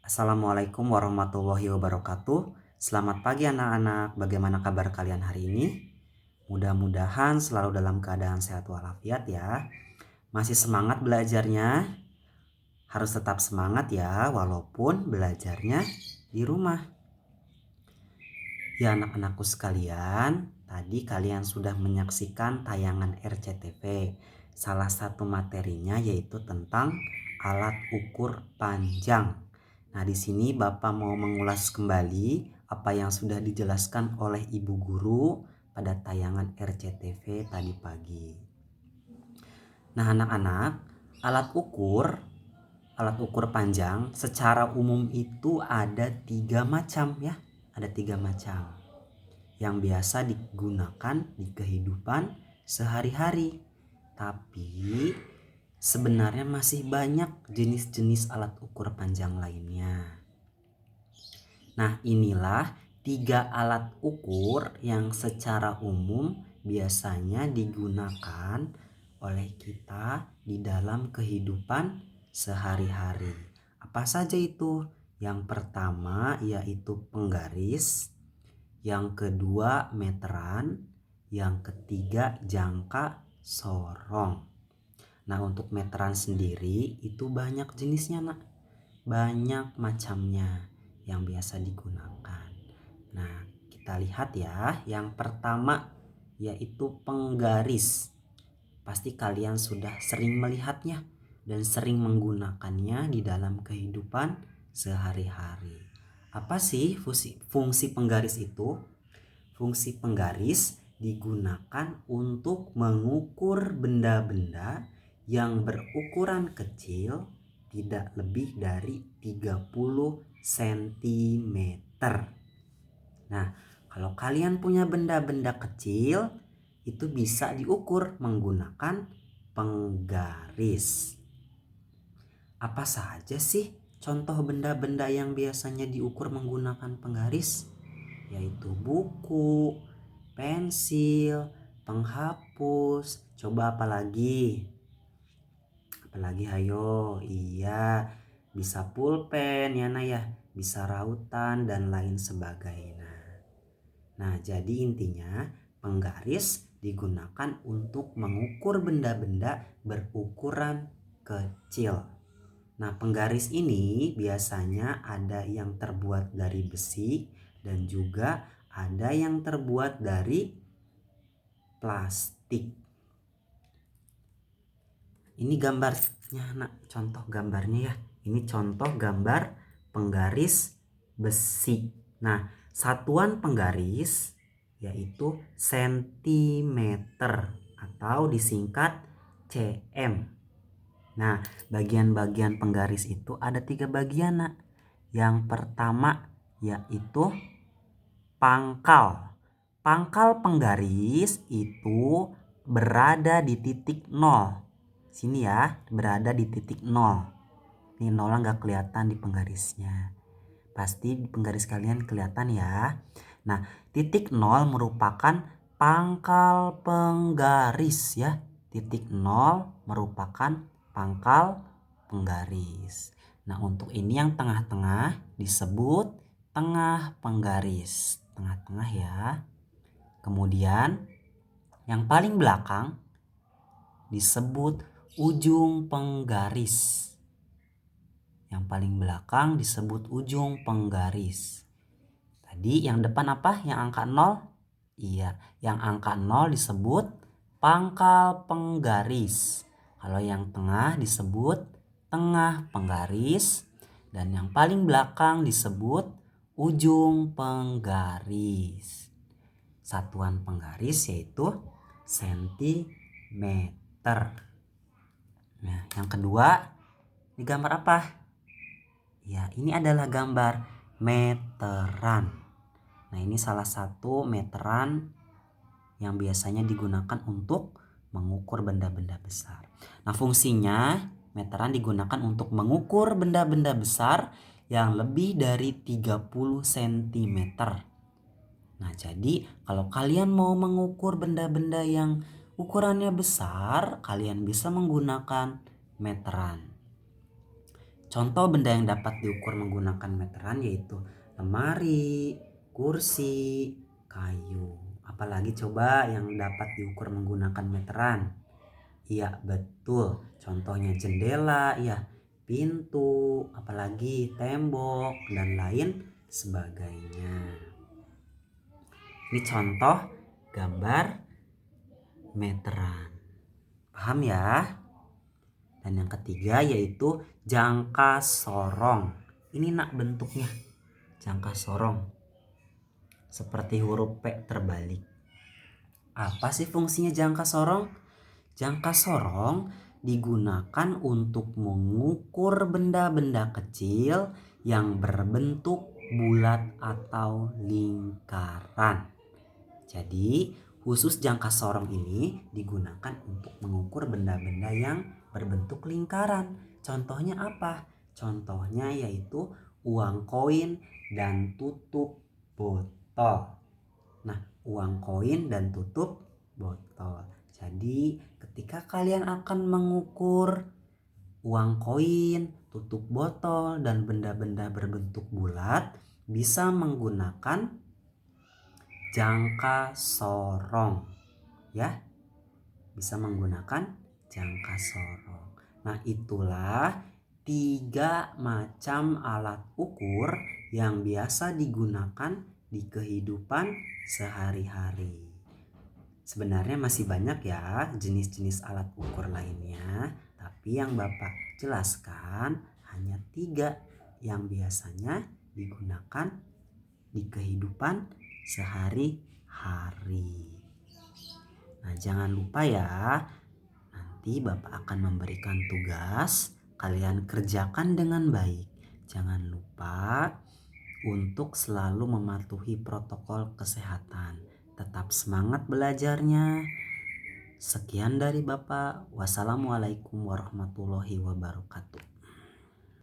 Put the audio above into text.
Assalamualaikum warahmatullahi wabarakatuh. Selamat pagi anak-anak. Bagaimana kabar kalian hari ini? Mudah-mudahan selalu dalam keadaan sehat walafiat ya. Masih semangat belajarnya? Harus tetap semangat ya walaupun belajarnya di rumah. Ya anak-anakku sekalian, tadi kalian sudah menyaksikan tayangan RCTV. Salah satu materinya yaitu tentang alat ukur panjang. Nah, di sini Bapak mau mengulas kembali apa yang sudah dijelaskan oleh Ibu Guru pada tayangan RCTV tadi pagi. Nah, anak-anak, alat ukur panjang secara umum itu ada 3 macam ya. Ada 3 macam yang biasa digunakan di kehidupan sehari-hari. Tapi sebenarnya masih banyak jenis-jenis alat ukur panjang lainnya. Nah, inilah 3 alat ukur yang secara umum biasanya digunakan oleh kita di dalam kehidupan sehari-hari. Apa saja itu? Yang pertama yaitu penggaris, yang kedua meteran, yang ketiga jangka sorong. Nah, untuk meteran sendiri itu banyak jenisnya nak, banyak macamnya yang biasa digunakan. Nah, kita lihat ya, yang pertama yaitu penggaris. Pasti kalian sudah sering melihatnya dan sering menggunakannya di dalam kehidupan sehari-hari. Apa sih fungsi penggaris itu? Fungsi penggaris digunakan untuk mengukur benda-benda yang berukuran kecil tidak lebih dari 30 cm. Nah, kalau kalian punya benda-benda kecil itu bisa diukur menggunakan penggaris. Apa saja sih contoh benda-benda yang biasanya diukur menggunakan penggaris? Yaitu buku, pensil, penghapus. Coba apa lagi? Apalagi hayo? Iya, bisa pulpen ya nah ya, bisa rautan dan lain sebagainya. Nah, jadi intinya penggaris digunakan untuk mengukur benda-benda berukuran kecil. Nah, penggaris ini biasanya ada yang terbuat dari besi dan juga ada yang terbuat dari plastik. Ini gambarnya nak, contoh gambarnya ya. Ini contoh gambar penggaris besi. Nah, satuan penggaris yaitu sentimeter atau disingkat cm. Nah, bagian-bagian penggaris itu ada 3 bagian nak. Yang pertama yaitu pangkal. Pangkal penggaris itu berada di titik 0. Sini ya, berada di titik 0. Ini nolnya nggak kelihatan di penggarisnya. Pasti di penggaris kalian kelihatan ya. Nah, titik 0 merupakan pangkal penggaris ya. Titik 0 merupakan pangkal penggaris. Nah, untuk ini yang tengah-tengah disebut tengah penggaris. Tengah-tengah ya. Kemudian yang paling belakang disebut ujung penggaris. Yang paling belakang disebut ujung penggaris. Tadi yang depan apa? Yang angka 0? Iya, yang angka 0 disebut pangkal penggaris. Kalau yang tengah disebut tengah penggaris. Dan yang paling belakang disebut ujung penggaris. Satuan penggaris yaitu sentimeter. Nah, yang kedua, ini gambar apa? Ya, ini adalah gambar meteran. Nah, ini salah satu meteran yang biasanya digunakan untuk mengukur benda-benda besar. Nah, fungsinya meteran digunakan untuk mengukur benda-benda besar yang lebih dari 30 cm. Nah, jadi kalau kalian mau mengukur benda-benda yang ukurannya besar, kalian bisa menggunakan meteran. Contoh benda yang dapat diukur menggunakan meteran yaitu lemari, kursi, kayu. Apalagi coba yang dapat diukur menggunakan meteran? Iya, betul. Contohnya jendela, ya, pintu, apalagi tembok dan lain sebagainya. Ini contoh gambar meteran. Paham ya? Dan yang ketiga yaitu jangka sorong. Ini nak bentuknya. Jangka sorong. Seperti huruf P terbalik. Apa sih fungsinya jangka sorong? Jangka sorong digunakan untuk mengukur benda-benda kecil yang berbentuk bulat atau lingkaran. Jadi, khusus jangka sorong ini digunakan untuk mengukur benda-benda yang berbentuk lingkaran. Contohnya apa? Contohnya yaitu uang koin dan tutup botol. Nah, uang koin dan tutup botol. Jadi, ketika kalian akan mengukur uang koin, tutup botol, dan benda-benda berbentuk bulat, bisa menggunakan jangka sorong. Ya, bisa menggunakan jangka sorong. Nah, itulah 3 macam alat ukur yang biasa digunakan di kehidupan sehari-hari. Sebenarnya masih banyak ya jenis-jenis alat ukur lainnya, tapi yang Bapak jelaskan hanya 3 yang biasanya digunakan di kehidupan sehari-hari. Nah, jangan lupa ya, nanti Bapak akan memberikan tugas, kalian kerjakan dengan baik. Jangan lupa untuk selalu mematuhi protokol kesehatan. Tetap semangat belajarnya. Sekian dari Bapak. Wassalamualaikum warahmatullahi wabarakatuh.